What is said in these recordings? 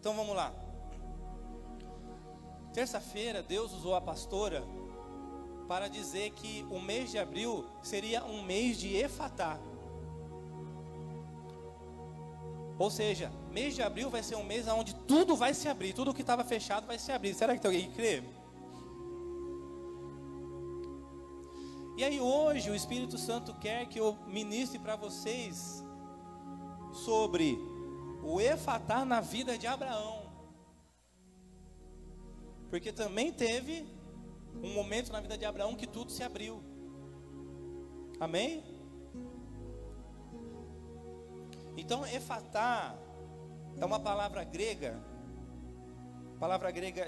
Então vamos lá. Terça-feira Deus usou a pastora para dizer que o mês de abril seria um mês de Efatá. Ou seja, mês de abril vai ser um mês onde tudo vai se abrir, tudo que estava fechado vai se abrir. Será que tem alguém que crê? E aí hoje o Espírito Santo quer que eu ministre para vocês sobre o Efatá na vida de Abraão. Porque também teve um momento na vida de Abraão que tudo se abriu. Amém? Então, Efatá é uma palavra grega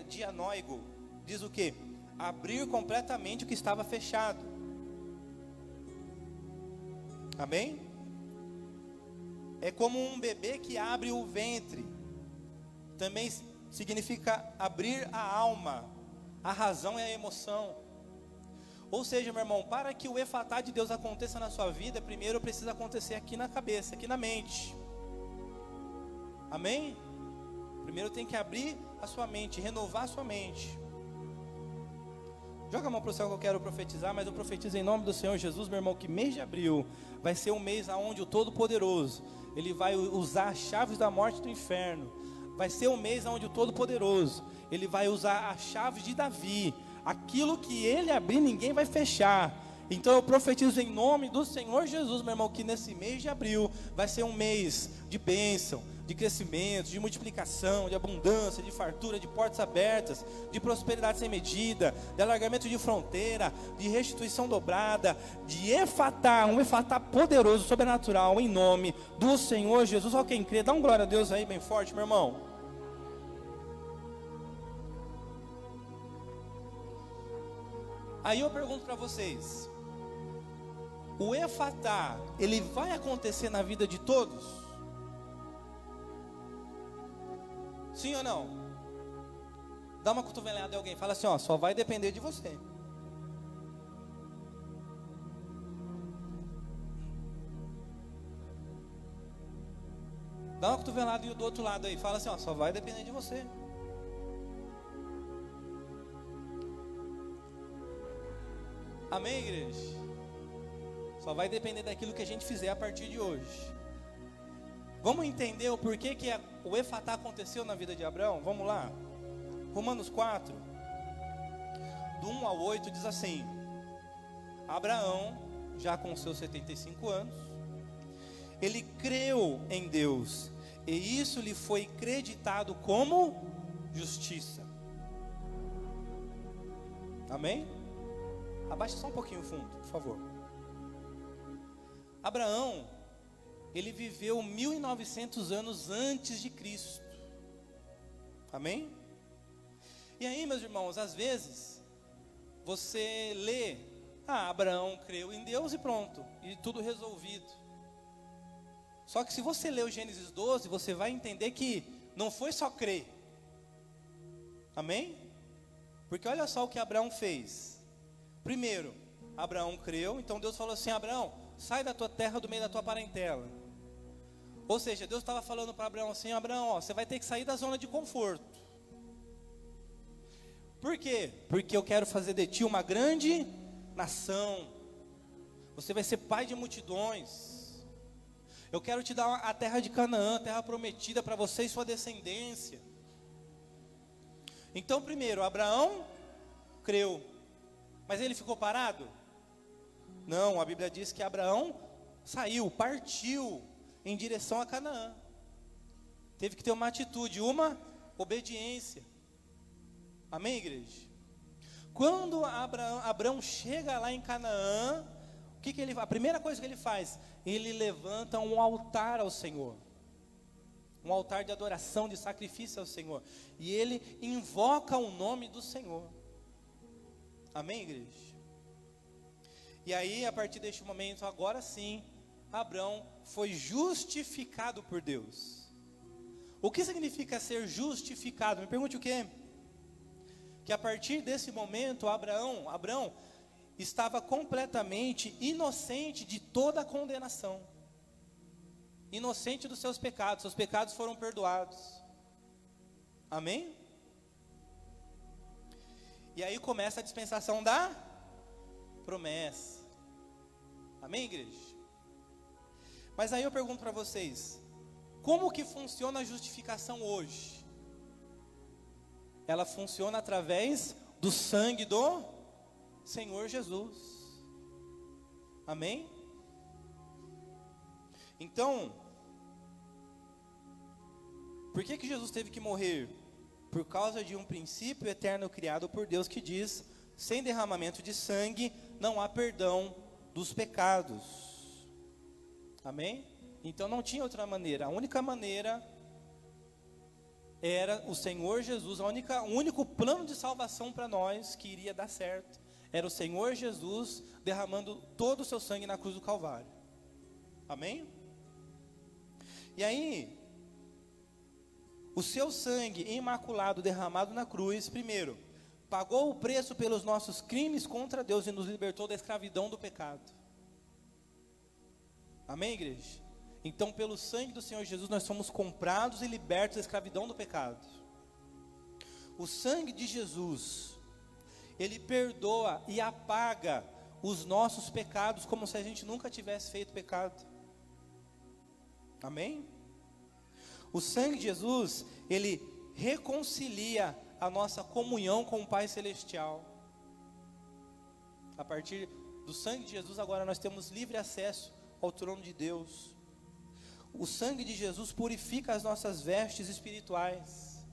dianóigo, diz o quê? Abrir completamente o que estava fechado. Amém? É como um bebê que abre o ventre. Também significa abrir a alma, a razão e a emoção. Ou seja, meu irmão, para que o Efatá de Deus aconteça na sua vida, primeiro precisa acontecer aqui na cabeça, aqui na mente. Amém? Primeiro tem que abrir a sua mente, renovar a sua mente. Joga a mão para o céu que eu quero profetizar, mas eu profetizo em nome do Senhor Jesus, meu irmão, que mês de abril vai ser um mês onde o Todo-Poderoso, Ele vai usar as chaves da morte e do inferno. Vai ser um mês onde o Todo-Poderoso, Ele vai usar as chaves de Davi. Aquilo que Ele abrir, ninguém vai fechar. Então eu profetizo em nome do Senhor Jesus, meu irmão, que nesse mês de abril vai ser um mês de bênção, de crescimento, de multiplicação, de abundância, de fartura, de portas abertas, de prosperidade sem medida, de alargamento de fronteira, de restituição dobrada, de Efatá, um Efatá poderoso, sobrenatural, em nome do Senhor Jesus. Ó, quem crê, dá um glória a Deus aí bem forte, meu irmão. Aí eu pergunto para vocês, o Efatá, ele vai acontecer na vida de todos? Sim ou não? Dá uma cotovelada de alguém, fala assim, ó, só vai depender de você. Dá uma cotovelada do outro lado aí, fala assim, ó, só vai depender de você. Amém, igreja? Só vai depender daquilo que a gente fizer a partir de hoje. Vamos entender o porquê que o Efatá aconteceu na vida de Abraão? Vamos lá. Romanos 4, do 1 ao 8, diz assim: Abraão, já com seus 75 anos, ele creu em Deus, e isso lhe foi creditado como justiça. Amém? Abaixa só um pouquinho o fundo, por favor. Abraão, ele viveu 1900 anos antes de Cristo. Amém? E aí, meus irmãos, às vezes você lê, Abraão creu em Deus e pronto, e tudo resolvido. Só que se você ler o Gênesis 12, você vai entender que não foi só crer. Amém? Porque olha só o que Abraão fez. Primeiro, Abraão creu, então Deus falou assim: Abraão, sai da tua terra, do meio da tua parentela. Ou seja, Deus estava falando para Abraão assim: Abraão, ó, você vai ter que sair da zona de conforto. Por quê? Porque eu quero fazer de ti uma grande nação. Você vai ser pai de multidões. Eu quero te dar a terra de Canaã, a terra prometida para você e sua descendência. Então, primeiro, Abraão creu. Mas ele ficou parado? Não, a Bíblia diz que Abraão saiu, partiu em direção a Canaã. Teve que ter uma atitude, uma obediência. Amém, igreja? Quando Abraão chega lá em Canaã, a primeira coisa que ele faz? Ele levanta um altar ao Senhor. Um altar de adoração, de sacrifício ao Senhor. E ele invoca o nome do Senhor. Amém, igreja? E aí, a partir deste momento, agora sim, Abraão foi justificado por Deus. O que significa ser justificado? Me pergunte o quê? Que a partir desse momento, Abraão estava completamente inocente de toda a condenação. Inocente dos seus pecados foram perdoados. Amém? E aí começa a dispensação da promessa. Amém, igreja? Mas aí eu pergunto para vocês, como que funciona a justificação hoje? Ela funciona através do sangue do Senhor Jesus. Amém? Então, por que Jesus teve que morrer? Por causa de um princípio eterno criado por Deus que diz: sem derramamento de sangue não há perdão dos pecados. Amém? Então não tinha outra maneira. A única maneira era o Senhor Jesus. O único plano de salvação para nós que iria dar certo era o Senhor Jesus derramando todo o seu sangue na cruz do Calvário. Amém? E aí, o seu sangue imaculado derramado na cruz, primeiro, pagou o preço pelos nossos crimes contra Deus e nos libertou da escravidão do pecado. Amém, igreja? Então, pelo sangue do Senhor Jesus, nós somos comprados e libertos da escravidão do pecado. O sangue de Jesus, ele perdoa e apaga os nossos pecados, como se a gente nunca tivesse feito pecado. Amém? O sangue de Jesus, ele reconcilia a nossa comunhão com o Pai Celestial. A partir do sangue de Jesus, agora nós temos livre acesso ao trono de Deus. O sangue de Jesus purifica as nossas vestes espirituais.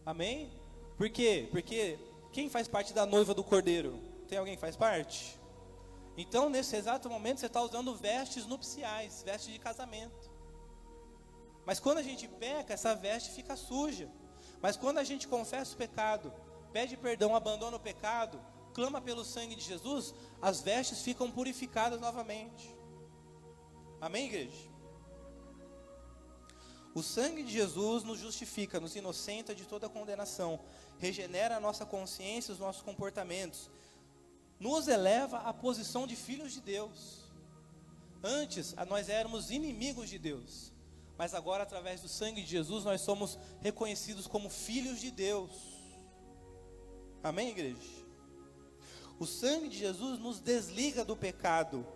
Amém? Por quê? Porque quem faz parte da noiva do Cordeiro? Tem alguém que faz parte? Então, nesse exato momento, você está usando vestes nupciais, vestes de casamento. Mas quando a gente peca, essa veste fica suja. Mas quando a gente confessa o pecado, pede perdão, abandona o pecado, clama pelo sangue de Jesus, as vestes ficam purificadas novamente. Amém, igreja? O sangue de Jesus nos justifica, nos inocenta de toda condenação, regenera a nossa consciência, os nossos comportamentos, nos eleva à posição de filhos de Deus. Antes, nós éramos inimigos de Deus, mas agora, através do sangue de Jesus, nós somos reconhecidos como filhos de Deus. Amém, igreja? O sangue de Jesus nos desliga do pecado,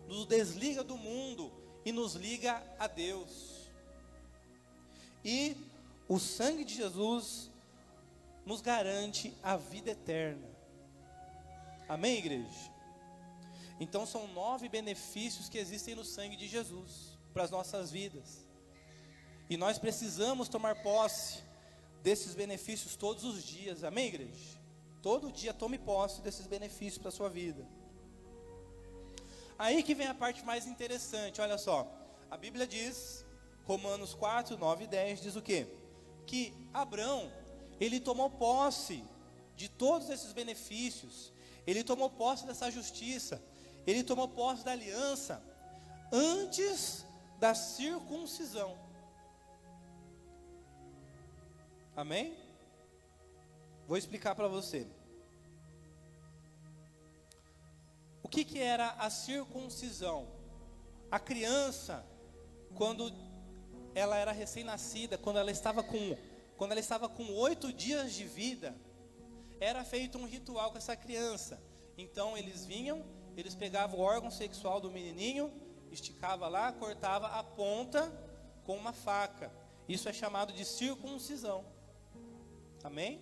nos desliga do mundo e nos liga a Deus. E o sangue de Jesus nos garante a vida eterna. Amém, igreja? Então são 9 benefícios que existem no sangue de Jesus para as nossas vidas. E nós precisamos tomar posse desses benefícios todos os dias. Amém, igreja? Todo dia tome posse desses benefícios para a sua vida. Aí que vem a parte mais interessante, olha só. A Bíblia diz, Romanos 4, 9 e 10, diz o quê? Que Abraão, ele tomou posse de todos esses benefícios. Ele tomou posse dessa justiça. Ele tomou posse da aliança antes da circuncisão. Amém? Vou explicar para você. O que era a circuncisão? A criança, quando ela era recém-nascida, quando ela estava com 8 dias de vida, era feito um ritual com essa criança. Então eles vinham, eles pegavam o órgão sexual do menininho, esticava lá, cortava a ponta com uma faca. Isso é chamado de circuncisão. Amém?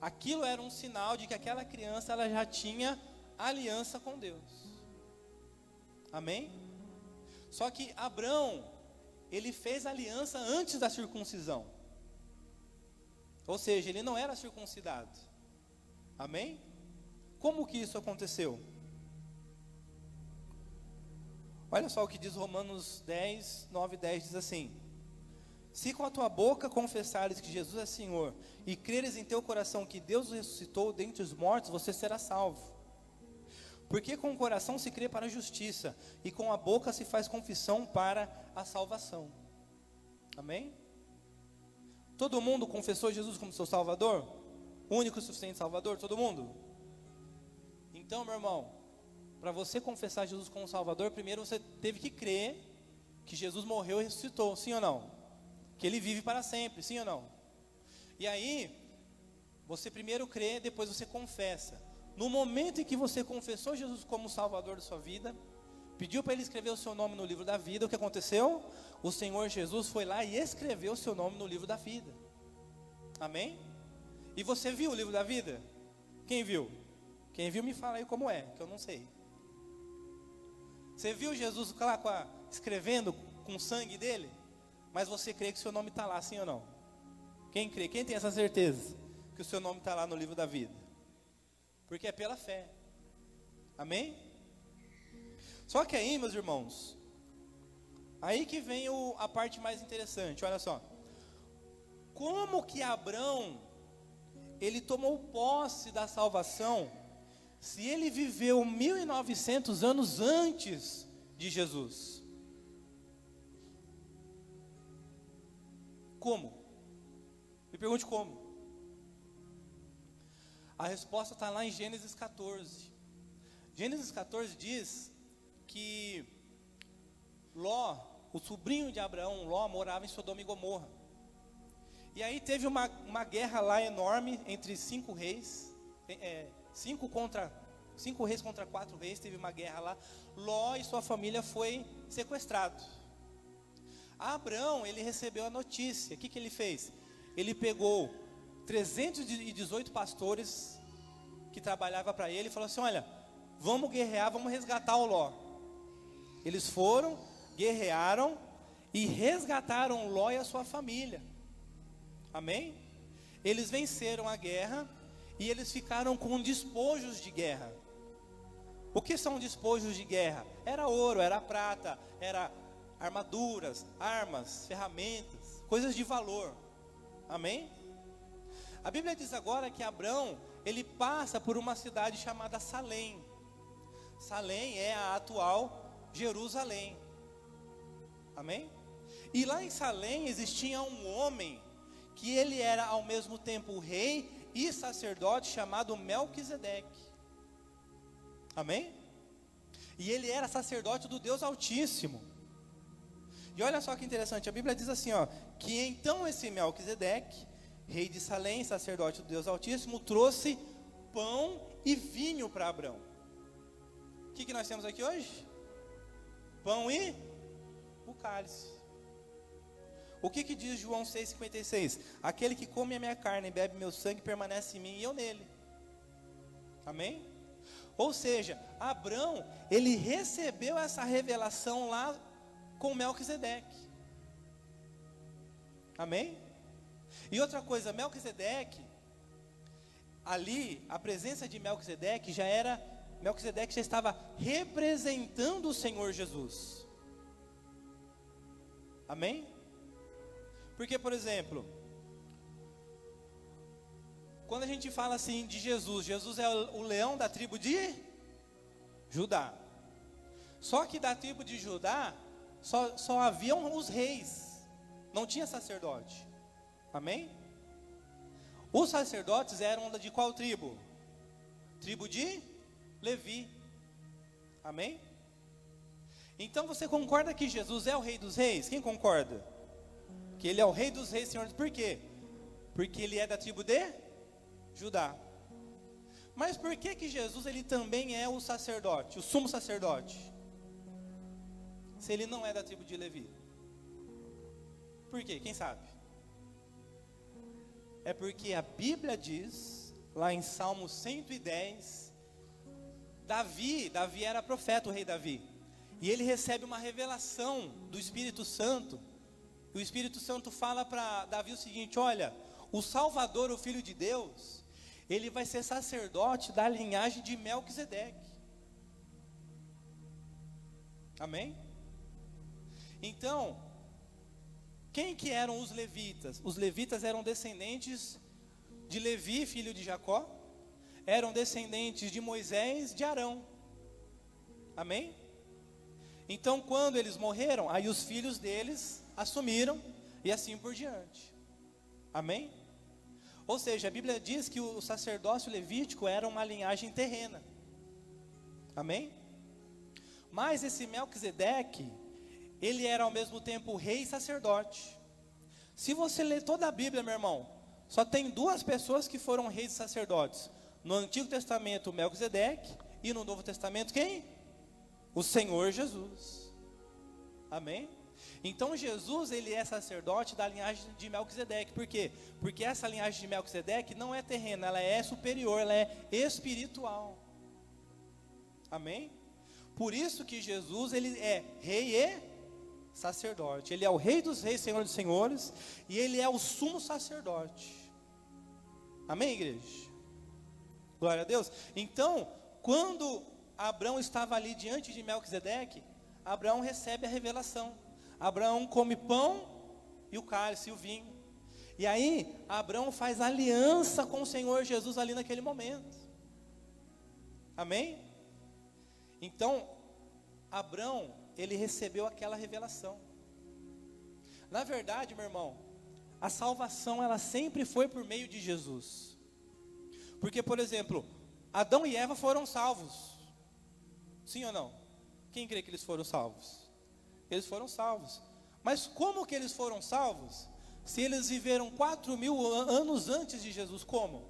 Aquilo era um sinal de que aquela criança ela já tinha aliança com Deus. Amém? Só que Abraão, ele fez aliança antes da circuncisão. Ou seja, ele não era circuncidado. Amém? Como que isso aconteceu? Olha só o que diz Romanos 10, 9 e 10, diz assim: se com a tua boca confessares que Jesus é Senhor, e creres em teu coração que Deus o ressuscitou dentre os mortos, você será salvo. Porque com o coração se crê para a justiça, e com a boca se faz confissão para a salvação. Amém? Todo mundo confessou Jesus como seu Salvador? Único e suficiente Salvador? Todo mundo? Então, meu irmão, para você confessar Jesus como Salvador, primeiro você teve que crer que Jesus morreu e ressuscitou, sim ou não? Que Ele vive para sempre, sim ou não? E aí, você primeiro crê, depois você confessa. No momento em que você confessou Jesus como Salvador da sua vida, pediu para Ele escrever o seu nome no livro da vida, o que aconteceu? O Senhor Jesus foi lá e escreveu o seu nome no livro da vida. Amém? E você viu o livro da vida? Quem viu? Quem viu me fala aí como é, que eu não sei. Você viu Jesus lá escrevendo com o sangue dele? Mas você crê que o seu nome está lá, sim ou não? Quem crê? Quem tem essa certeza? Que o seu nome está lá no livro da vida? Porque é pela fé. Amém? Só que aí, meus irmãos, aí que vem a parte mais interessante. Olha só. Como que Abrão, ele tomou posse da salvação, se ele viveu 1900 anos antes de Jesus? Como? Me pergunte como. A resposta está lá em Gênesis 14. Gênesis 14 diz que Ló, o sobrinho de Abraão, Ló, morava em Sodoma e Gomorra. E aí teve uma guerra lá enorme entre 5 reis, 5 reis contra 4 reis, teve uma guerra lá. Ló e sua família foi sequestrado. Abraão, ele recebeu a notícia. O que ele fez? Ele pegou 318 pastores que trabalhavam para ele e falou assim: olha, vamos guerrear, vamos resgatar o Ló. Eles foram, guerrearam e resgataram Ló e a sua família. Amém? Eles venceram a guerra e eles ficaram com despojos de guerra. O que são despojos de guerra? Era ouro, era prata, era armaduras, armas, ferramentas, coisas de valor. Amém? A Bíblia diz agora que Abrão, ele passa por uma cidade chamada Salém. Salém é a atual Jerusalém. Amém? E lá em Salém existia um homem que ele era ao mesmo tempo rei e sacerdote, chamado Melquisedeque. Amém? E ele era sacerdote do Deus Altíssimo. E olha só que interessante, a Bíblia diz assim, que então esse Melquisedeque, rei de Salém, sacerdote do Deus Altíssimo, trouxe pão e vinho para Abrão. O que nós temos aqui hoje? Pão e o cálice. O que diz João 6,56? Aquele que come a minha carne e bebe meu sangue permanece em mim e eu nele. Amém? Ou seja, Abrão, ele recebeu essa revelação lá com Melquisedeque. Amém? E outra coisa, Melquisedeque, ali, a presença de Melquisedeque Melquisedeque já estava representando o Senhor Jesus. Amém? Porque, por exemplo, quando a gente fala assim de Jesus, Jesus é o leão da tribo de Judá. Só que da tribo de Judá, só haviam os reis, não tinha sacerdote. Amém? Os sacerdotes eram de qual tribo? Tribo de Levi. Amém? Então você concorda que Jesus é o rei dos reis? Quem concorda? Que ele é o rei dos reis, Senhor. Por quê? Porque ele é da tribo de Judá. Mas por que Jesus ele também é o sacerdote, o sumo sacerdote? Se ele não é da tribo de Levi. Por quê? Quem sabe? É porque a Bíblia diz, lá em Salmo 110, Davi era profeta, o rei Davi. E ele recebe uma revelação do Espírito Santo. O Espírito Santo fala para Davi o seguinte: olha, o Salvador, o Filho de Deus, ele vai ser sacerdote da linhagem de Melquisedeque. Amém? Então, quem que eram os levitas? Os levitas eram descendentes de Levi, filho de Jacó, eram descendentes de Moisés, de Arão. Amém? Então, quando eles morreram, aí os filhos deles assumiram, e assim por diante. Amém? Ou seja, a Bíblia diz que o sacerdócio levítico era uma linhagem terrena. Amém? Mas esse Melquisedeque, ele era ao mesmo tempo rei e sacerdote. Se você ler toda a Bíblia, meu irmão, só tem duas pessoas que foram reis e sacerdotes. No Antigo Testamento, Melquisedeque, e no Novo Testamento, quem? O Senhor Jesus. Amém? Então Jesus, ele é sacerdote da linhagem de Melquisedeque. Por quê? Porque essa linhagem de Melquisedeque não é terrena, ela é superior, ela é espiritual. Amém? Por isso que Jesus, ele é rei e sacerdote. Ele é o rei dos reis, senhor dos senhores, e ele é o sumo sacerdote. Amém, igreja? Glória a Deus. Então, quando Abraão estava ali diante de Melquisedeque, Abraão recebe a revelação. Abraão come pão e o cálice e o vinho. E aí, Abraão faz aliança com o Senhor Jesus ali naquele momento. Amém? Então, Abraão, ele recebeu aquela revelação. Na verdade, meu irmão, a salvação, ela sempre foi por meio de Jesus. Porque, por exemplo, Adão e Eva foram salvos. Sim ou não? Quem crê que eles foram salvos? Eles foram salvos. Mas como que eles foram salvos? Se eles viveram 4.000 anos antes de Jesus, como?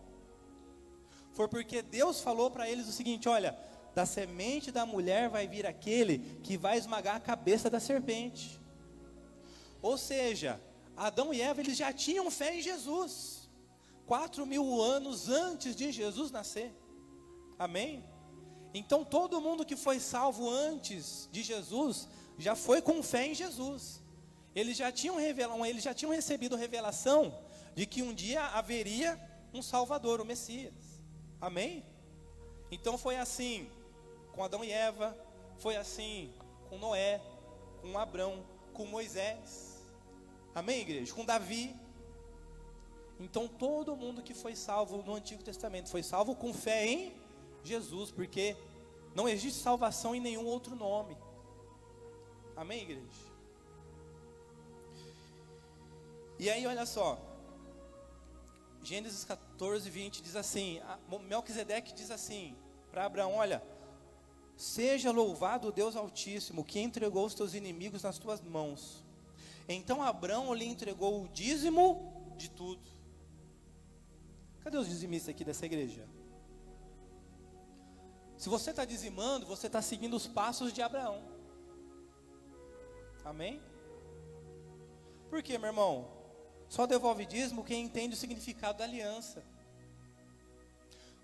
Foi porque Deus falou para eles o seguinte: olha, da semente da mulher vai vir aquele que vai esmagar a cabeça da serpente. Ou seja, Adão e Eva, eles já tinham fé em Jesus, 4.000 anos antes de Jesus nascer. Amém? Então todo mundo que foi salvo antes de Jesus, já foi com fé em Jesus. Eles já tinham recebido revelação de que um dia haveria um Salvador, o Messias. Amém? Então foi assim com Adão e Eva, foi assim com Noé, com Abrão, com Moisés. Amém, igreja? Com Davi. Então todo mundo que foi salvo no Antigo Testamento foi salvo com fé em Jesus, porque não existe salvação em nenhum outro nome. Amém, igreja? E aí, olha só, Gênesis 14, 20 diz assim, Melquisedeque diz assim para Abraão: olha, seja louvado o Deus Altíssimo, que entregou os teus inimigos nas tuas mãos. Então Abraão lhe entregou o dízimo de tudo. Cadê os dizimistas aqui dessa igreja? Se você está dizimando, você está seguindo os passos de Abraão. Amém? Por quê, meu irmão? Só devolve dízimo quem entende o significado da aliança.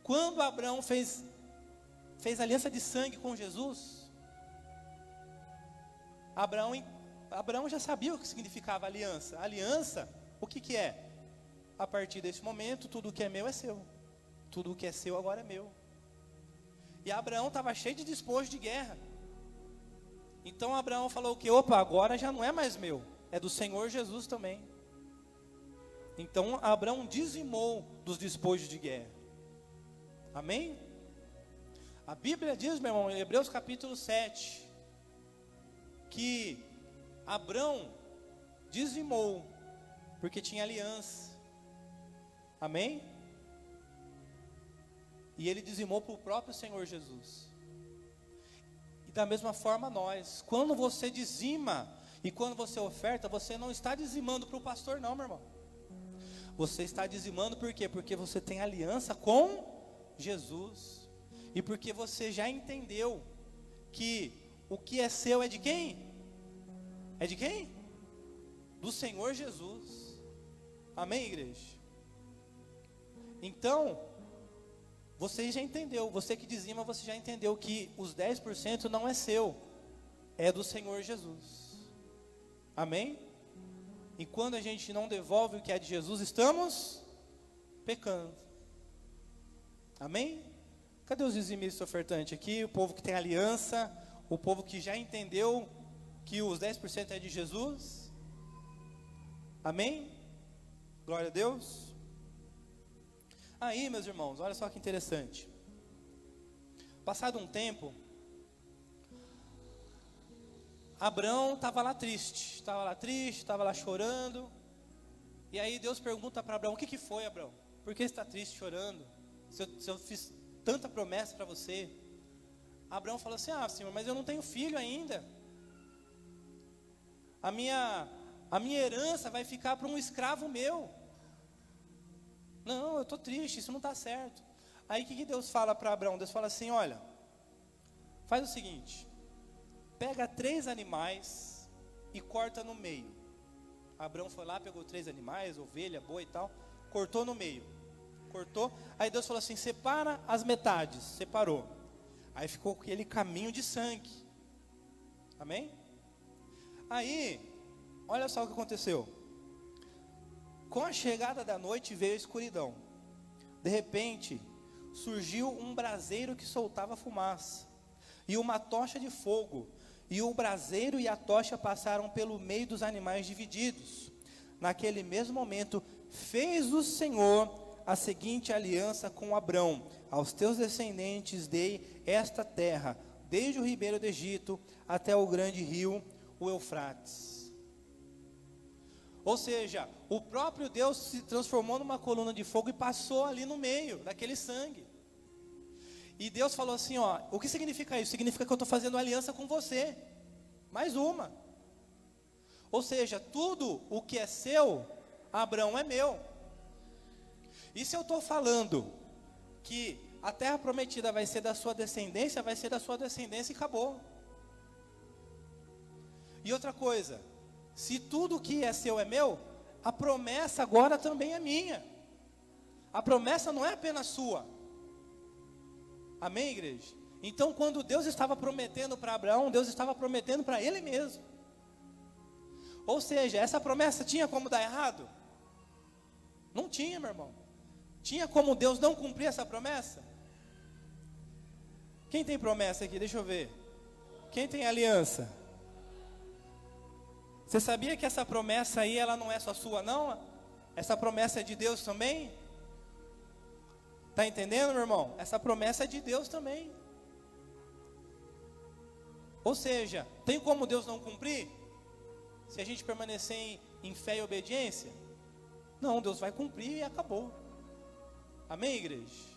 Quando Abraão fez aliança de sangue com Jesus, Abraão já sabia o que significava aliança. Aliança, o que é? A partir desse momento, tudo que é meu é seu. Tudo o que é seu agora é meu. E Abraão estava cheio de despojo de guerra. Então Abraão falou que, opa, agora já não é mais meu, é do Senhor Jesus também. Então Abraão dizimou dos despojos de guerra. Amém? A Bíblia diz, meu irmão, em Hebreus capítulo 7, que Abraão dizimou porque tinha aliança. Amém? E ele dizimou para o próprio Senhor Jesus. E da mesma forma nós, quando você dizima e quando você oferta, você não está dizimando para o pastor não, meu irmão. Você está dizimando por quê? Porque você tem aliança com Jesus. E porque você já entendeu que o que é seu é de quem? É de quem? Do Senhor Jesus. Amém, igreja? Então, você já entendeu, você que dizima, você já entendeu que os 10% não é seu, é do Senhor Jesus. Amém? E quando a gente não devolve o que é de Jesus, estamos pecando. Amém? Cadê os dizimistas ofertantes aqui? O povo que tem aliança, o povo que já entendeu que os 10% é de Jesus. Amém? Glória a Deus. Aí, meus irmãos, olha só que interessante. Passado um tempo, Abraão estava lá triste, estava lá chorando. E aí Deus pergunta para Abraão: o que foi, Abraão? Por que você está triste, chorando? Se eu fiz tanta promessa para você. Abraão falou assim: Senhor, mas eu não tenho filho ainda. A minha herança vai ficar para um escravo meu. Não, eu estou triste, isso não está certo. Aí o que Deus fala para Abraão? Deus fala assim, olha, faz o seguinte, pega 3 animais e corta no meio. Abraão foi lá, pegou 3 animais, ovelha, boi e tal, cortou no meio. Cortou, aí Deus falou assim, separa as metades, separou. Aí ficou aquele caminho de sangue. Amém? Aí, olha só o que aconteceu. Com a chegada da noite veio a escuridão. De repente, surgiu um braseiro que soltava fumaça, e uma tocha de fogo. E o braseiro e a tocha passaram pelo meio dos animais divididos. Naquele mesmo momento, fez o Senhor a seguinte aliança com Abrão: aos teus descendentes dei esta terra, desde o ribeiro do Egito até o grande rio, o Eufrates. Ou seja, o próprio Deus se transformou numa coluna de fogo e passou ali no meio daquele sangue. E Deus falou assim, ó, o que significa isso? Significa que eu estou fazendo aliança com você, mais uma. Ou seja, tudo o que é seu, Abraão é meu. E se eu estou falando que a terra prometida vai ser da sua descendência, vai ser da sua descendência e acabou. E outra coisa, se tudo que é seu é meu, a promessa agora também é minha. A promessa não é apenas sua. Amém, igreja? Então, quando Deus estava prometendo para Abraão, Deus estava prometendo para ele mesmo. Ou seja, essa promessa tinha como dar errado? Não tinha, meu irmão. Tinha como Deus não cumprir essa promessa? Quem tem promessa aqui? Deixa eu ver. Quem tem aliança? Você sabia que essa promessa aí, ela não é só sua, não? Essa promessa é de Deus também? Está entendendo, meu irmão? Essa promessa é de Deus também. Ou seja, tem como Deus não cumprir? Se a gente permanecer em fé e obediência? Não, Deus vai cumprir e acabou. Amém, igreja?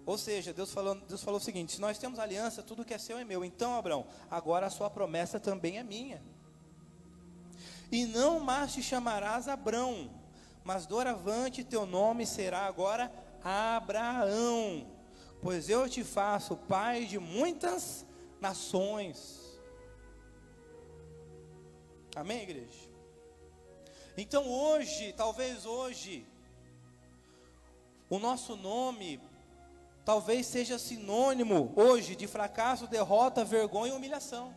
Ou seja, Deus falou o seguinte: se nós temos aliança, tudo que é seu é meu. Então, Abraão, agora a sua promessa também é minha. E não mais te chamarás Abrão, mas doravante teu nome será agora Abraão, pois eu te faço pai de muitas nações. Amém, igreja? Então hoje, talvez hoje, o nosso nome talvez seja sinônimo hoje de fracasso, derrota, vergonha e humilhação.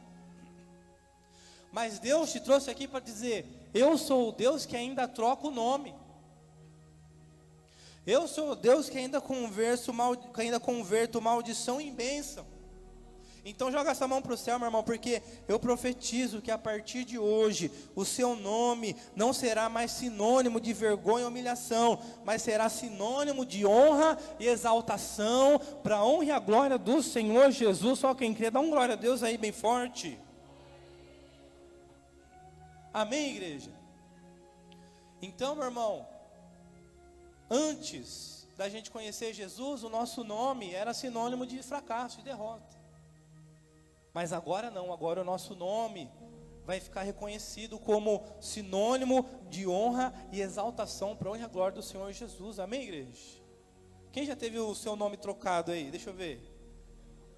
Mas Deus te trouxe aqui para dizer: eu sou o Deus que ainda troca o nome. Eu sou o Deus que ainda converto maldição em bênção. Então joga essa mão para o céu, meu irmão, porque eu profetizo que a partir de hoje, o seu nome não será mais sinônimo de vergonha e humilhação, mas será sinônimo de honra e exaltação, para a honra e a glória do Senhor Jesus. Só quem crê, dá um glória a Deus aí bem forte. Amém, igreja? Então, meu irmão, antes da gente conhecer Jesus, o nosso nome era sinônimo de fracasso e derrota. Mas agora não, agora o nosso nome vai ficar reconhecido como sinônimo de honra e exaltação para a honra e a glória do Senhor Jesus. Amém, igreja? Quem já teve o seu nome trocado aí? Deixa eu ver.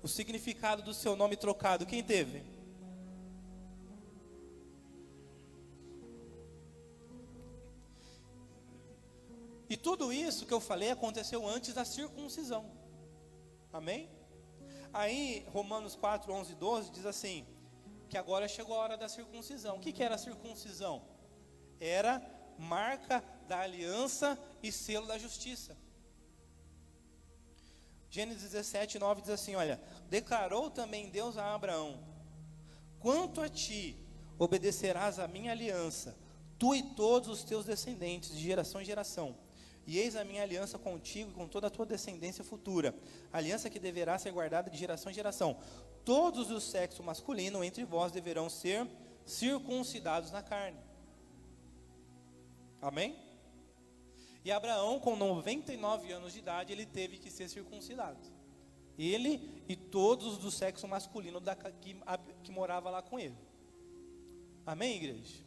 O significado do seu nome trocado, quem teve? E tudo isso que eu falei aconteceu antes da circuncisão. Amém? Aí, Romanos 4, 11 e 12 diz assim, que agora chegou a hora da circuncisão. O que era a circuncisão? Era marca da aliança e selo da justiça. Gênesis 17, 9 diz assim, olha: declarou também Deus a Abraão: quanto a ti, obedecerás a minha aliança, tu e todos os teus descendentes, de geração em geração. E eis a minha aliança contigo e com toda a tua descendência futura, aliança que deverá ser guardada de geração em geração. Todos os sexos masculino entre vós deverão ser circuncidados na carne. Amém? E Abraão, com 99 anos de idade, ele teve que ser circuncidado. Ele e todos do sexo masculino que morava lá com ele. Amém, igreja?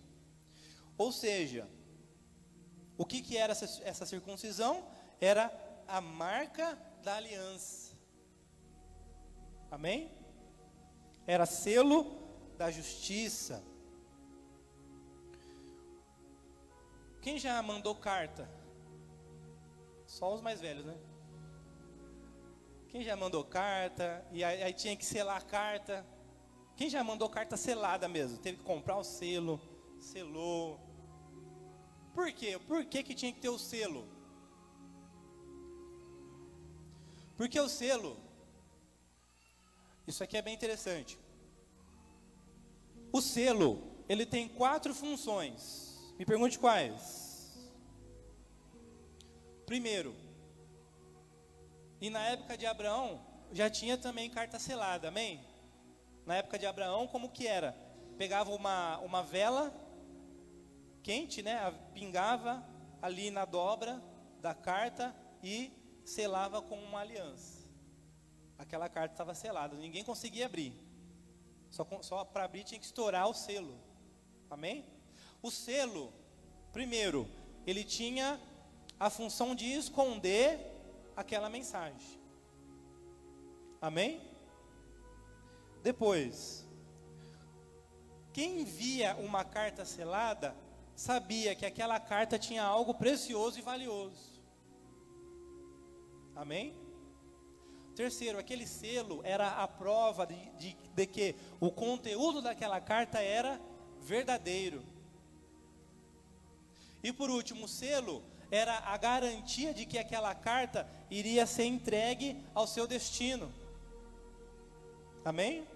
Ou seja, O que era essa circuncisão? Era a marca da aliança. Amém? Era selo da justiça. Quem já mandou carta? Só os mais velhos, né? Quem já mandou carta, e aí tinha que selar a carta? Quem já mandou carta selada mesmo? Teve que comprar o selo, selou. Por quê? Por que tinha que ter o selo? Porque o selo, isso aqui é bem interessante. O selo, ele tem 4 funções. Me pergunte quais. Primeiro, e na época de Abraão, já tinha também carta selada, amém? Na época de Abraão, como que era? Pegava uma vela quente, né? Pingava ali na dobra da carta e selava com uma aliança. Aquela carta estava selada, ninguém conseguia abrir. Só para abrir tinha que estourar o selo. Amém? O selo, primeiro, ele tinha a função de esconder aquela mensagem. Amém? Depois, quem via uma carta selada sabia que aquela carta tinha algo precioso e valioso. Amém? Terceiro, aquele selo era a prova de que o conteúdo daquela carta era verdadeiro. E por último, o selo era a garantia de que aquela carta iria ser entregue ao seu destino. Amém?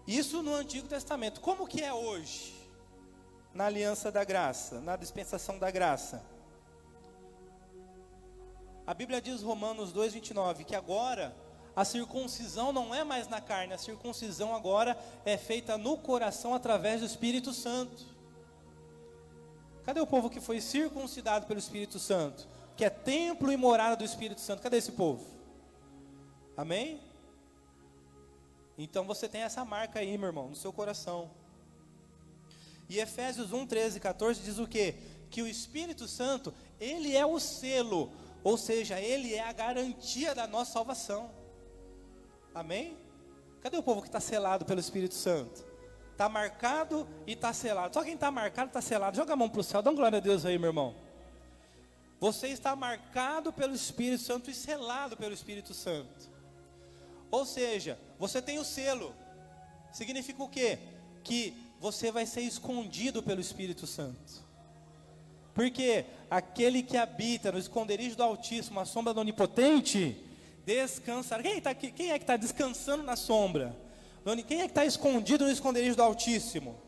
Isso no Antigo Testamento. Como que é hoje? Na aliança da graça, na dispensação da graça. A Bíblia diz, Romanos 2:29, que agora a circuncisão não é mais na carne, a circuncisão agora é feita no coração através do Espírito Santo. Cadê o povo que foi circuncidado pelo Espírito Santo? Que é templo e morada do Espírito Santo. Cadê esse povo? Amém? Então você tem essa marca aí, meu irmão, no seu coração. E Efésios 1, 13, 14 diz o quê? Que o Espírito Santo, ele é o selo, ou seja, ele é a garantia da nossa salvação. Amém? Cadê o povo que está selado pelo Espírito Santo? Está marcado e está selado. Só quem está marcado está selado. Joga a mão para o céu, dá uma glória a Deus aí, meu irmão. Você está marcado pelo Espírito Santo e selado pelo Espírito Santo. Ou seja, você tem o selo. Significa o quê? Que você vai ser escondido pelo Espírito Santo. Porque aquele que habita no esconderijo do Altíssimo, a sombra do Onipotente, descansará. Quem é que está descansando na sombra? Quem é que está escondido no esconderijo do Altíssimo?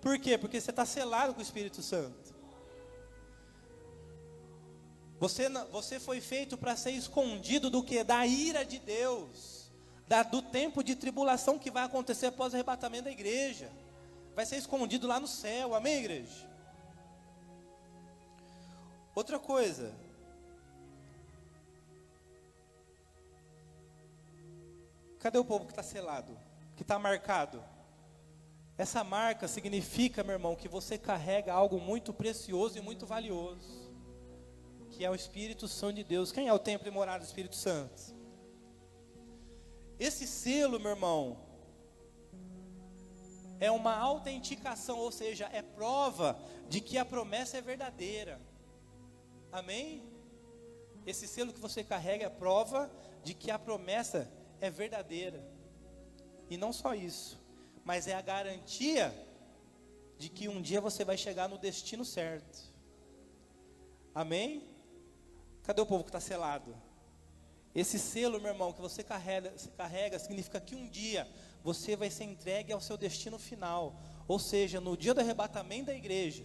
Por quê? Porque você está selado com o Espírito Santo. Você foi feito para ser escondido do que? Da ira de Deus, do tempo de tribulação que vai acontecer após o arrebatamento da igreja. Vai ser escondido lá no céu, amém, igreja? Outra coisa, cadê o povo que está selado? Que está marcado? Essa marca significa, meu irmão, que você carrega algo muito precioso e muito valioso, que é o Espírito Santo de Deus. Quem é o templo e morada do Espírito Santo? Esse selo, meu irmão, é uma autenticação, ou seja, é prova de que a promessa é verdadeira. Amém? Esse selo que você carrega é prova de que a promessa é verdadeira. E não só isso, mas é a garantia de que um dia você vai chegar no destino certo. Amém? Cadê o povo que está selado? Esse selo, meu irmão, que você carrega, significa que um dia você vai ser entregue ao seu destino final. Ou seja, no dia do arrebatamento da igreja,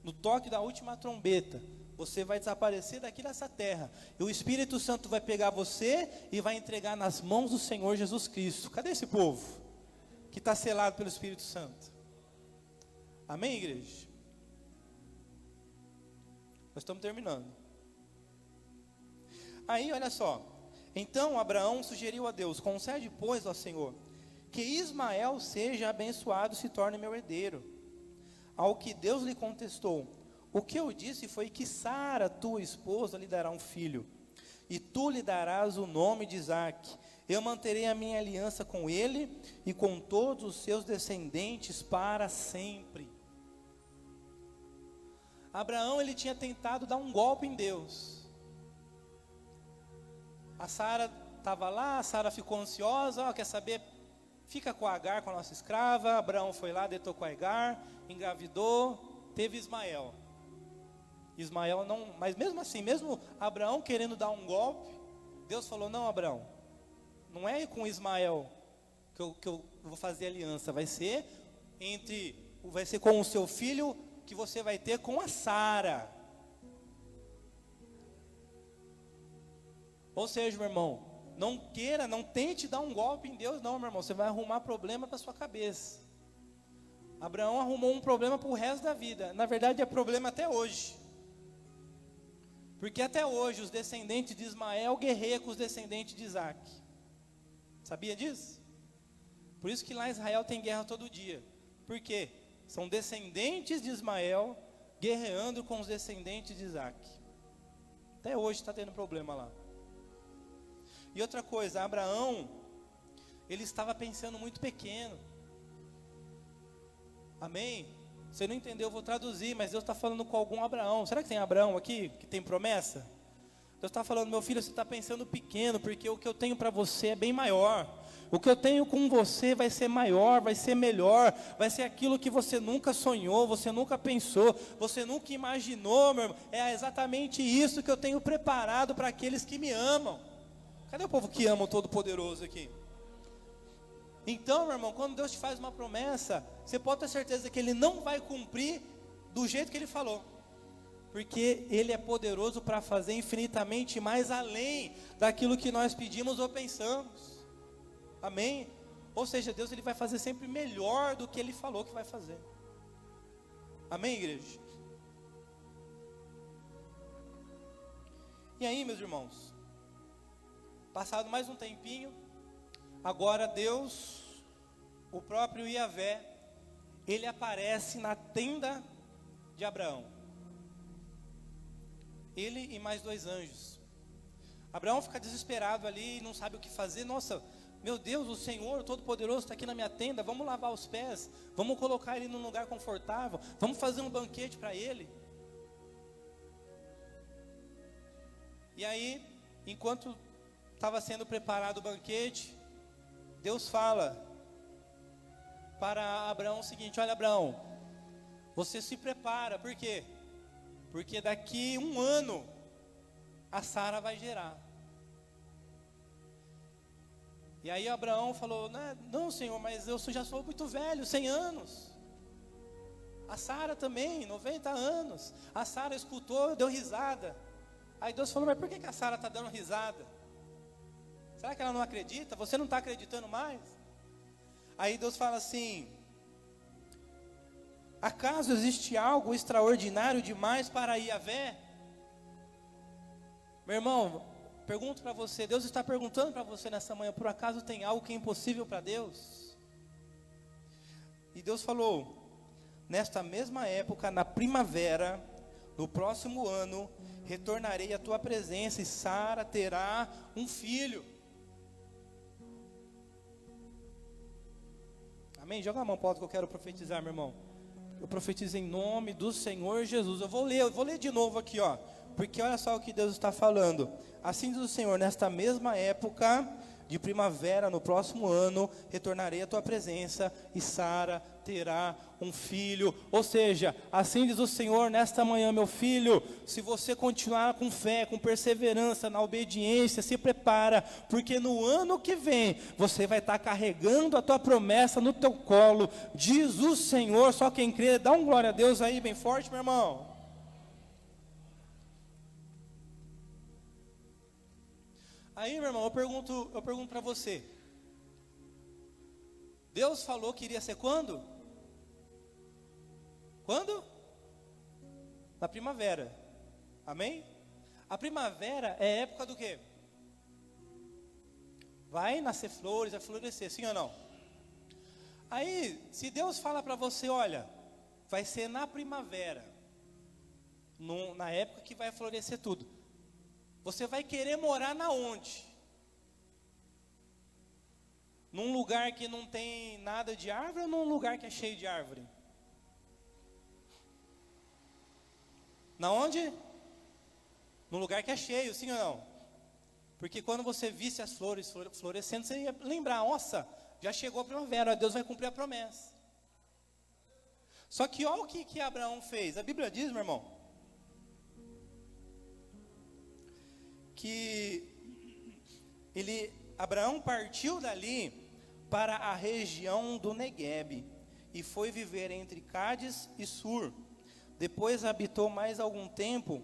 no toque da última trombeta, você vai desaparecer daqui dessa terra. E o Espírito Santo vai pegar você e vai entregar nas mãos do Senhor Jesus Cristo. Cadê esse povo que está selado pelo Espírito Santo? Amém, igreja? Nós estamos terminando. Aí, olha só. Então Abraão sugeriu a Deus: concede, pois, ó Senhor, que Ismael seja abençoado e se torne meu herdeiro. Ao que Deus lhe contestou: O que eu disse foi que Sara, tua esposa, lhe dará um filho, e tu lhe darás o nome de Isaque. Eu manterei a minha aliança com ele e com todos os seus descendentes para sempre. Abraão, ele tinha tentado dar um golpe em Deus. A Sara estava lá, a Sara ficou ansiosa, quer saber? Fica com a Agar, com a nossa escrava. Abraão foi lá, deitou com a Agar, engravidou, teve Ismael. Ismael não, mas mesmo assim, mesmo Abraão querendo dar um golpe, Deus falou: não, Abraão, não é com Ismael que eu vou fazer aliança, vai ser com o seu filho que você vai ter com a Sara. Ou seja, meu irmão, não tente dar um golpe em Deus, não, meu irmão, você vai arrumar problema para sua cabeça. Abraão arrumou um problema para o resto da vida, na verdade é problema até hoje. Porque até hoje os descendentes de Ismael guerreiam com os descendentes de Isaque. Sabia disso? Por isso que lá em Israel tem guerra todo dia. Por quê? São descendentes de Ismael guerreando com os descendentes de Isaque. Até hoje está tendo problema lá. E outra coisa, Abraão, ele estava pensando muito pequeno. Amém? Você não entendeu, eu vou traduzir, mas Deus está falando com algum Abraão. Será que tem Abraão aqui, que tem promessa? Deus está falando: meu filho, você está pensando pequeno, porque o que eu tenho para você é bem maior. O que eu tenho com você vai ser maior, vai ser melhor, vai ser aquilo que você nunca sonhou, você nunca pensou, você nunca imaginou, meu irmão. É exatamente isso que eu tenho preparado para aqueles que me amam. Cadê o povo que ama o Todo-Poderoso aqui? Então, meu irmão, quando Deus te faz uma promessa, você pode ter certeza que Ele não vai cumprir do jeito que Ele falou. Porque Ele é poderoso para fazer infinitamente mais além daquilo que nós pedimos ou pensamos. Amém? Ou seja, Deus, Ele vai fazer sempre melhor do que Ele falou que vai fazer. Amém, igreja? E aí, meus irmãos, passado mais um tempinho, agora Deus, o próprio Yahvé, Ele aparece na tenda de Abraão. Ele e mais 2 anjos. Abraão fica desesperado ali, não sabe o que fazer. Nossa, meu Deus, o Senhor Todo-Poderoso está aqui na minha tenda. Vamos lavar os pés, vamos colocar Ele num lugar confortável, vamos fazer um banquete para Ele. E aí, enquanto estava sendo preparado o banquete, Deus fala para Abraão o seguinte: olha, Abraão, você se prepara. Por quê? Porque daqui 1 ano a Sara vai gerar. E aí Abraão falou: não, Senhor, mas eu já sou muito velho, 100 anos. A Sara também, 90 anos. A Sara escutou, deu risada. Aí Deus falou: mas por que a Sara está dando risada? Será que ela não acredita? Você não está acreditando mais? Aí Deus fala assim: acaso existe algo extraordinário demais para Yahvé? Meu irmão, pergunto para você, Deus está perguntando para você nessa manhã: por acaso tem algo que é impossível para Deus? E Deus falou: nesta mesma época, na primavera, no próximo ano, retornarei à tua presença e Sara terá um filho. Amém? Joga a mão para o alto que eu quero profetizar, meu irmão. Eu profetizo em nome do Senhor Jesus. Eu vou ler de novo aqui, ó. Porque olha só o que Deus está falando. Assim diz o Senhor: nesta mesma época de primavera, no próximo ano, retornarei à tua presença e Sara terá um filho. Ou seja, assim diz o Senhor nesta manhã: meu filho, se você continuar com fé, com perseverança, na obediência, se prepara, porque no ano que vem, você vai estar carregando a tua promessa no teu colo, diz o Senhor. Só quem crê, dá um glória a Deus aí, bem forte, meu irmão. Aí, meu irmão, eu pergunto para você: Deus falou que iria ser quando? Quando? Na primavera. Amém? A primavera é época do quê? Vai nascer flores, vai florescer, sim ou não? Aí, se Deus fala para você: olha, vai ser na primavera, na época que vai florescer tudo. Você vai querer morar na onde? Num lugar que não tem nada de árvore ou num lugar que é cheio de árvore? Na onde? Num lugar que é cheio, sim ou não? Porque quando você visse as flores florescendo, você ia lembrar, nossa, já chegou a primavera, Deus vai cumprir a promessa. Só que olha o que Abraão fez. A Bíblia diz, meu irmão, que Abraão partiu dali para a região do Neguebe e foi viver entre Cádiz e Sur. Depois habitou mais algum tempo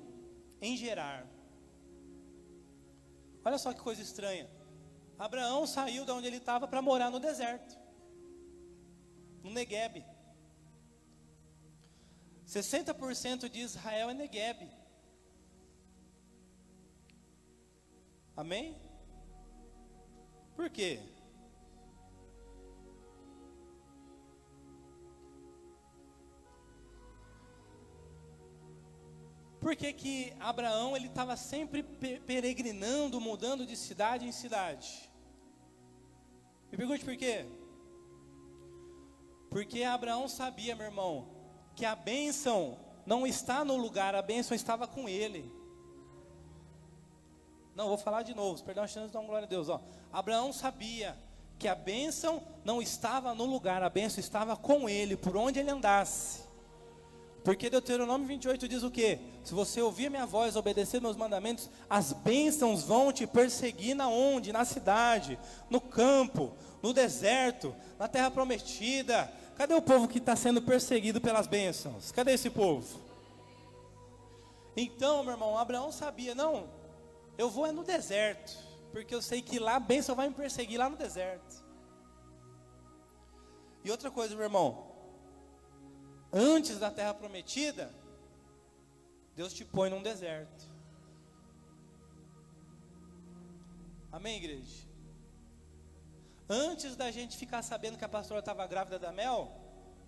em Gerar. Olha só que coisa estranha. Abraão saiu de onde ele estava para morar no deserto, no Neguebe. 60% de Israel é Neguebe. Amém? Por quê? Por que Abraão ele estava sempre peregrinando, mudando de cidade em cidade? Me pergunte por quê? Porque Abraão sabia, meu irmão, que a bênção não está no lugar, a bênção estava com ele. Não, vou falar de novo, perdão a chance de dar uma glória a Deus. Abraão sabia que a bênção não estava no lugar, a bênção estava com ele, por onde ele andasse. Porque Deuteronômio 28 diz o quê? Se você ouvir a minha voz, obedecer meus mandamentos, as bênçãos vão te perseguir na onde? Na cidade, no campo, no deserto, na terra prometida. Cadê o povo que está sendo perseguido pelas bênçãos? Cadê esse povo? Então, meu irmão, Abraão sabia, não, eu vou no deserto, porque eu sei que lá a bênção vai me perseguir lá no deserto. E outra coisa, meu irmão, antes da terra prometida, Deus te põe num deserto. Amém, igreja? Antes da gente ficar sabendo que a pastora estava grávida da Mel,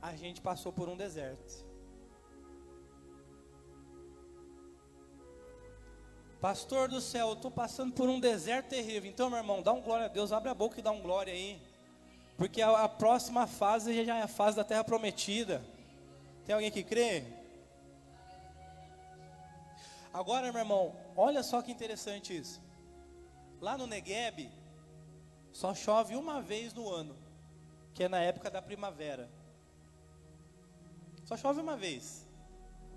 a gente passou por um deserto. Pastor do céu, eu estou passando por um deserto terrível. Então, meu irmão, dá um glória a Deus, abre a boca e dá um glória aí. Porque a próxima fase já é a fase da terra prometida. Tem alguém que crê? Agora, meu irmão, olha só que interessante isso. Lá no Neguebe, só chove uma vez no ano, que é na época da primavera. Só chove uma vez.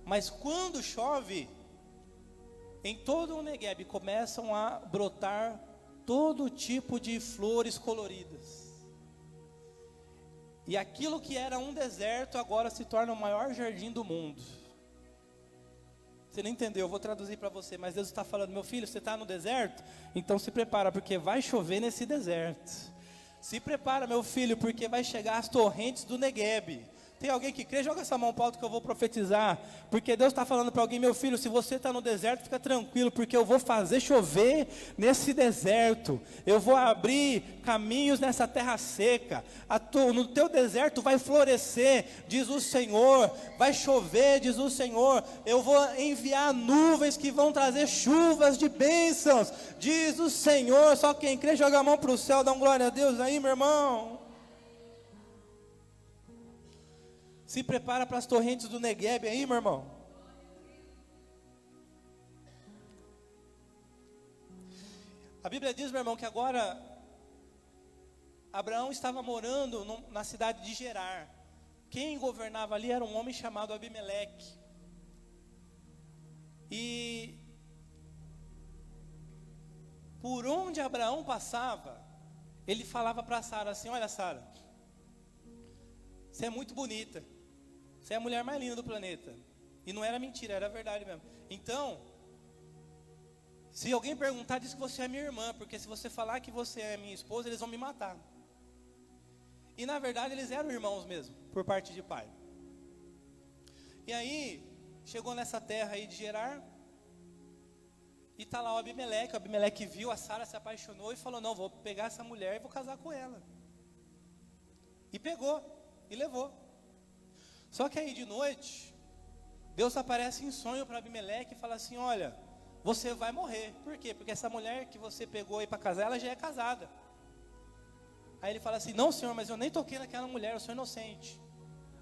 Mas quando chove, em todo o Neguebe começam a brotar todo tipo de flores coloridas. E aquilo que era um deserto agora se torna o maior jardim do mundo. Você não entendeu, eu vou traduzir para você, mas Deus está falando, meu filho, você está no deserto? Então se prepara, porque vai chover nesse deserto. Se prepara, meu filho, porque vai chegar as torrentes do Neguebe. Tem alguém que crê? Joga essa mão para o alto que eu vou profetizar. Porque Deus está falando para alguém, meu filho, se você está no deserto, fica tranquilo, porque eu vou fazer chover nesse deserto. Eu vou abrir caminhos nessa terra seca. No teu deserto vai florescer, diz o Senhor. Vai chover, diz o Senhor. Eu vou enviar nuvens que vão trazer chuvas de bênçãos, diz o Senhor. Só quem crê, joga a mão para o céu, dá um glória a Deus aí, meu irmão. Se prepara para as torrentes do Neguebe aí, meu irmão. A Bíblia diz, meu irmão, que agora Abraão estava morando na cidade de Gerar. Quem governava ali era um homem chamado Abimeleque. E por onde Abraão passava, ele falava para Sara assim, olha Sara, você é muito bonita. Você é a mulher mais linda do planeta. E não era mentira, era verdade mesmo. Então, se alguém perguntar, diz que você é minha irmã. Porque se você falar que você é minha esposa, eles vão me matar. E na verdade eles eram irmãos mesmo, por parte de pai. E aí, chegou nessa terra aí de Gerar. E está lá o Abimeleque. O Abimeleque viu, a Sara se apaixonou e falou, não, vou pegar essa mulher e vou casar com ela. E pegou, e levou. Só que aí de noite, Deus aparece em sonho para Abimeleque e fala assim: olha, você vai morrer. Por quê? Porque essa mulher que você pegou aí para casar, ela já é casada. Aí ele fala assim: não, Senhor, mas eu nem toquei naquela mulher, eu sou inocente.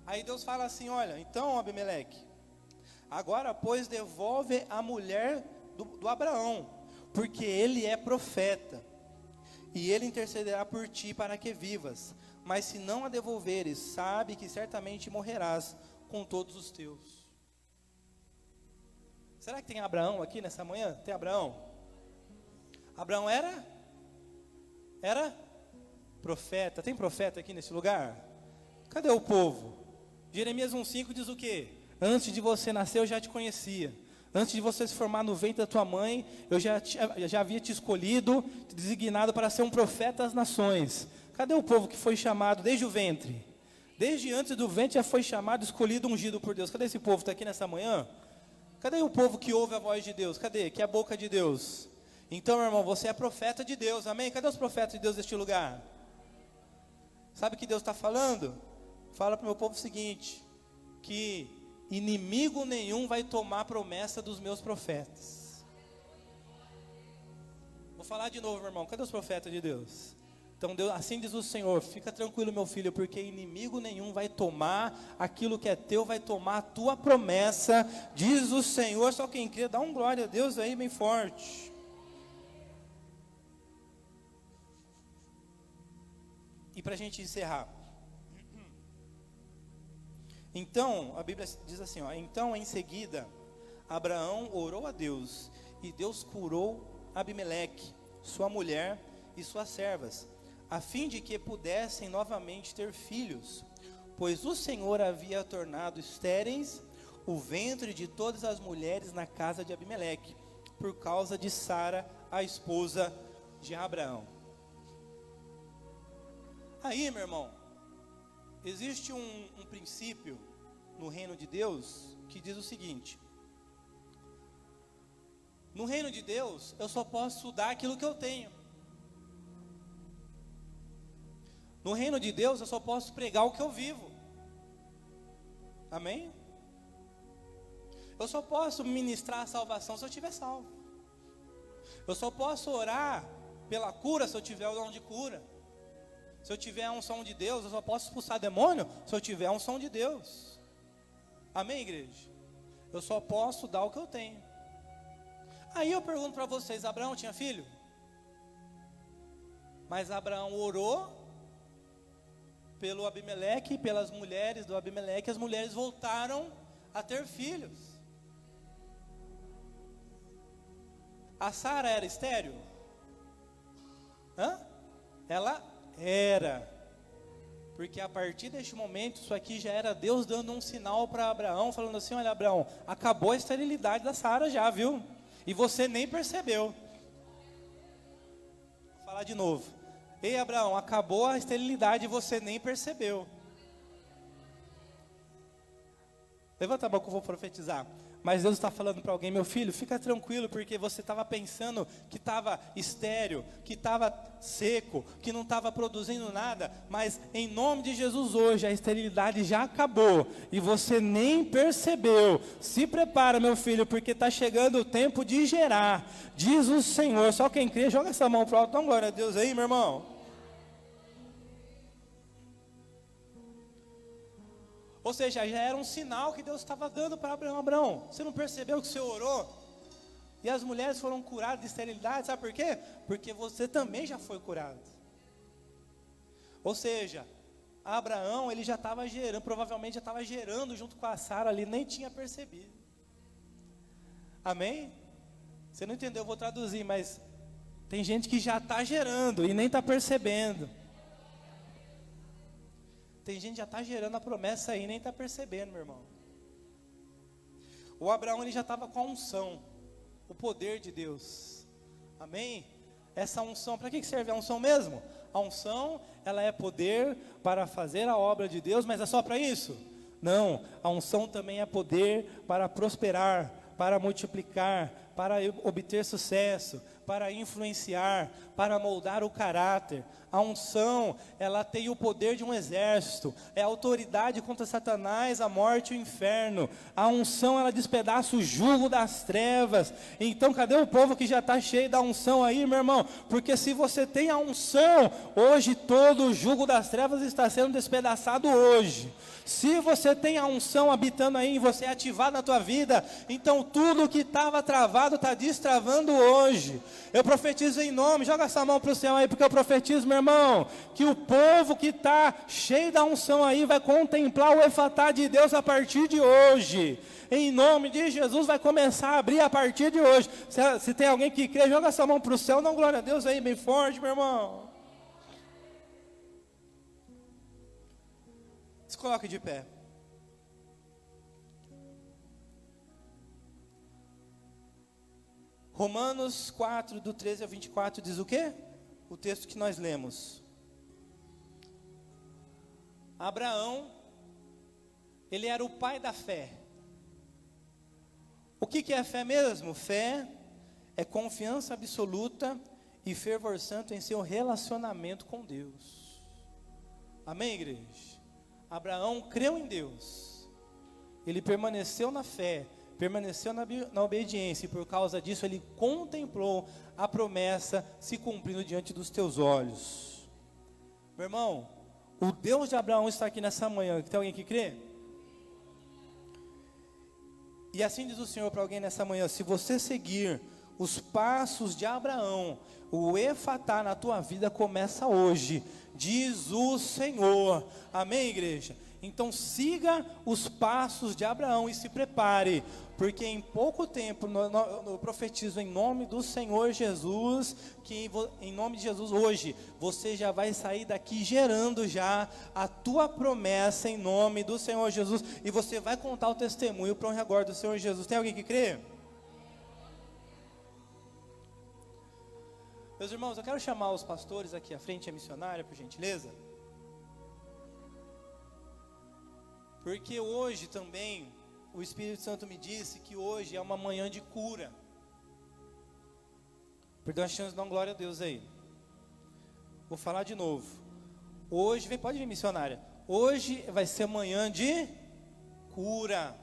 Aí Deus fala assim: olha, então, Abimeleque, agora, pois, devolve a mulher do Abraão, porque ele é profeta, e ele intercederá por ti para que vivas. Mas se não a devolveres, sabe que certamente morrerás com todos os teus. Será que tem Abraão aqui nessa manhã? Tem Abraão? Abraão era profeta. Tem profeta aqui nesse lugar? Cadê o povo? Jeremias 1,5 diz o quê? Antes de você nascer eu já te conhecia. Antes de você se formar no ventre da tua mãe, eu já havia te escolhido, te designado para ser um profeta às nações. Cadê o povo que foi chamado desde o ventre? Desde antes do ventre já foi chamado, escolhido, ungido por Deus. Cadê esse povo que está aqui nessa manhã? Cadê o povo que ouve a voz de Deus? Cadê? Que é a boca de Deus. Então, meu irmão, você é profeta de Deus, amém? Cadê os profetas de Deus deste lugar? Sabe o que Deus está falando? Fala para o meu povo o seguinte: que inimigo nenhum vai tomar a promessa dos meus profetas. Vou falar de novo, meu irmão. Cadê os profetas de Deus? Então, Deus, assim diz o Senhor: fica tranquilo, meu filho, porque inimigo nenhum vai tomar aquilo que é teu, vai tomar a tua promessa, diz o Senhor. Só quem crê, dá um glória a Deus aí bem forte. E para a gente encerrar, então, a Bíblia diz assim, ó: então em seguida, Abraão orou a Deus, e Deus curou Abimeleque, sua mulher e suas servas, a fim de que pudessem novamente ter filhos, pois o Senhor havia tornado estéreis o ventre de todas as mulheres na casa de Abimeleque, por causa de Sara, a esposa de Abraão. Aí, meu irmão, existe um princípio no reino de Deus que diz o seguinte: no reino de Deus eu só posso dar aquilo que eu tenho. No reino de Deus eu só posso pregar o que eu vivo. Amém? Eu só posso ministrar a salvação se eu estiver salvo. Eu só posso orar pela cura se eu tiver o dom de cura. Se eu tiver a unção de Deus, eu só posso expulsar demônio se eu tiver a unção de Deus. Amém, igreja? Eu só posso dar o que eu tenho. Aí eu pergunto para vocês: Abraão tinha filho? Mas Abraão orou pelo Abimeleque, pelas mulheres do Abimeleque. As mulheres voltaram a ter filhos. A Sara era estéril? Ela era, porque a partir deste momento, isso aqui já era Deus dando um sinal para Abraão, falando assim: olha, Abraão, acabou a esterilidade da Sara já, viu? E você nem percebeu. Vou falar de novo: ei, Abraão, acabou a esterilidade e você nem percebeu. Levanta a mão que eu vou profetizar. Mas Deus está falando para alguém: meu filho, fica tranquilo, porque você estava pensando que estava estéril, que estava seco, que não estava produzindo nada, mas em nome de Jesus hoje a esterilidade já acabou e você nem percebeu. Se prepara, meu filho, porque está chegando o tempo de gerar, diz o Senhor. Só quem crê, joga essa mão para o alto, dá uma glória a Deus aí, meu irmão. Ou seja, já era um sinal que Deus estava dando para Abraão. Abraão, você não percebeu que você orou? E as mulheres foram curadas de esterilidade, sabe por quê? Porque você também já foi curado. Ou seja, Abraão, ele já estava gerando, provavelmente já estava gerando junto com a Sara ali, nem tinha percebido. Amém? Você não entendeu, eu vou traduzir, mas tem gente que já está gerando e nem está percebendo. Tem gente que já está gerando a promessa aí e nem está percebendo, meu irmão. O Abraão, ele já estava com a unção, o poder de Deus. Amém? Essa unção, para que serve a unção mesmo? A unção, ela é poder para fazer a obra de Deus, mas é só para isso? Não, a unção também é poder para prosperar, para multiplicar, para obter sucesso, para influenciar, para moldar o caráter. A unção, ela tem o poder de um exército, é autoridade contra Satanás, a morte e o inferno. A unção, ela despedaça o jugo das trevas. Então, cadê o povo que já está cheio da unção aí, meu irmão? Porque se você tem a unção, hoje todo o jugo das trevas está sendo despedaçado hoje. Se você tem a unção habitando aí, você é ativado na tua vida, então tudo que estava travado está destravando hoje. Eu profetizo em nome, joga essa mão para o céu aí, porque eu profetizo, meu irmão, que o povo que está cheio da unção aí vai contemplar o efatá de Deus a partir de hoje. Em nome de Jesus vai começar a abrir a partir de hoje. Se tem alguém que crê, joga essa mão para o céu, dá uma glória a Deus aí bem forte, meu irmão. Se coloque de pé. Romanos 4, do 13 ao 24, diz o quê? O texto que nós lemos. Abraão, ele era o pai da fé. O que é fé mesmo? Fé é confiança absoluta e fervor santo em seu relacionamento com Deus. Amém, igreja? Abraão creu em Deus, ele permaneceu na fé, permaneceu na obediência, e por causa disso ele contemplou a promessa se cumprindo diante dos teus olhos. Meu irmão, o Deus de Abraão está aqui nessa manhã. Tem alguém que crê? E assim diz o Senhor para alguém nessa manhã: se você seguir os passos de Abraão, o efatá na tua vida começa hoje, diz o Senhor. Amém, igreja? Então siga os passos de Abraão e se prepare, porque em pouco tempo, eu profetizo em nome do Senhor Jesus, que em nome de Jesus hoje, você já vai sair daqui gerando já a tua promessa em nome do Senhor Jesus, e você vai contar o testemunho para honra e glória do Senhor Jesus. Tem alguém que crê? Meus irmãos, eu quero chamar os pastores aqui à frente, a missionária, por gentileza. Porque hoje também, o Espírito Santo me disse que hoje é uma manhã de cura. Perdão, a chance de dar uma glória a Deus aí. Vou falar de novo. Hoje, pode vir missionária. Hoje vai ser manhã de cura.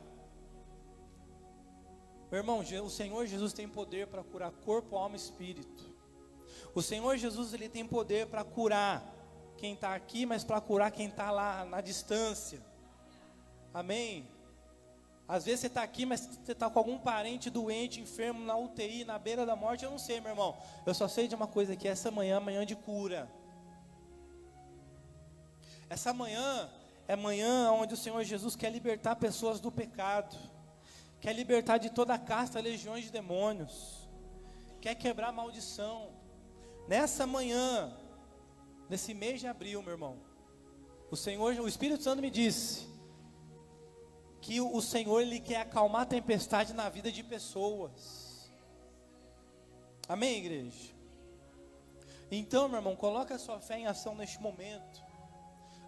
Meu irmão, o Senhor Jesus tem poder para curar corpo, alma e espírito. O Senhor Jesus, ele tem poder para curar quem está aqui, mas para curar quem está lá na distância. Amém? Às vezes você está aqui, mas você está com algum parente doente, enfermo, na UTI, na beira da morte. Eu não sei, meu irmão. Eu só sei de uma coisa, que essa manhã é manhã de cura. Essa manhã é manhã onde o Senhor Jesus quer libertar pessoas do pecado, quer libertar de toda a casta, legiões de demônios, quer quebrar maldição. Nessa manhã, nesse mês de abril, meu irmão, o Espírito Santo me disse que o Senhor, ele quer acalmar a tempestade na vida de pessoas. Amém, igreja? Então, meu irmão, coloca a sua fé em ação neste momento.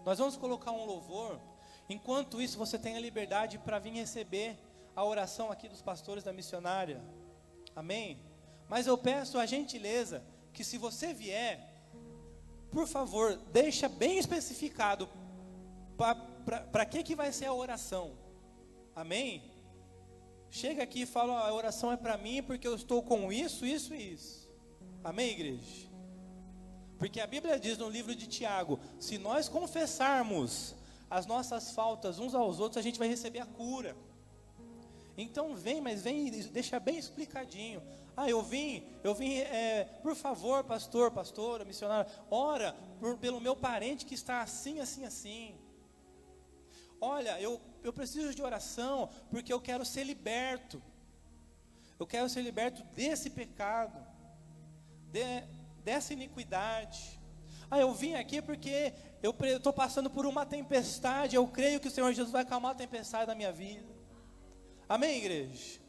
Nós vamos colocar um louvor. Enquanto isso, você tem a liberdade para vir receber a oração aqui dos pastores da missionária. Amém? Mas eu peço a gentileza que, se você vier, por favor, deixa bem especificado para que vai ser a oração. Amém? Chega aqui e fala: a oração é para mim porque eu estou com isso, isso e isso. Amém, igreja? Porque a Bíblia diz no livro de Tiago: se nós confessarmos as nossas faltas uns aos outros, a gente vai receber a cura. Então vem e deixa bem explicadinho. Eu vim, por favor, pastora, missionária, ora pelo meu parente que está assim, assim, assim. Olha, eu preciso de oração, porque eu quero ser liberto. Eu quero ser liberto desse pecado, dessa iniquidade. Eu vim aqui porque eu estou passando por uma tempestade. Eu creio que o Senhor Jesus vai acalmar a tempestade da minha vida. Amém, igreja?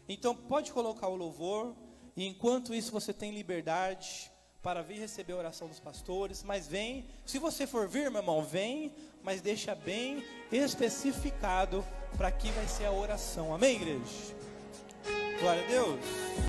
Então pode colocar o louvor. E enquanto isso, você tem liberdade para vir receber a oração dos pastores. Mas vem, se você for vir, meu irmão, vem, mas deixa bem especificado para que vai ser a oração. Amém, igreja? Glória a Deus.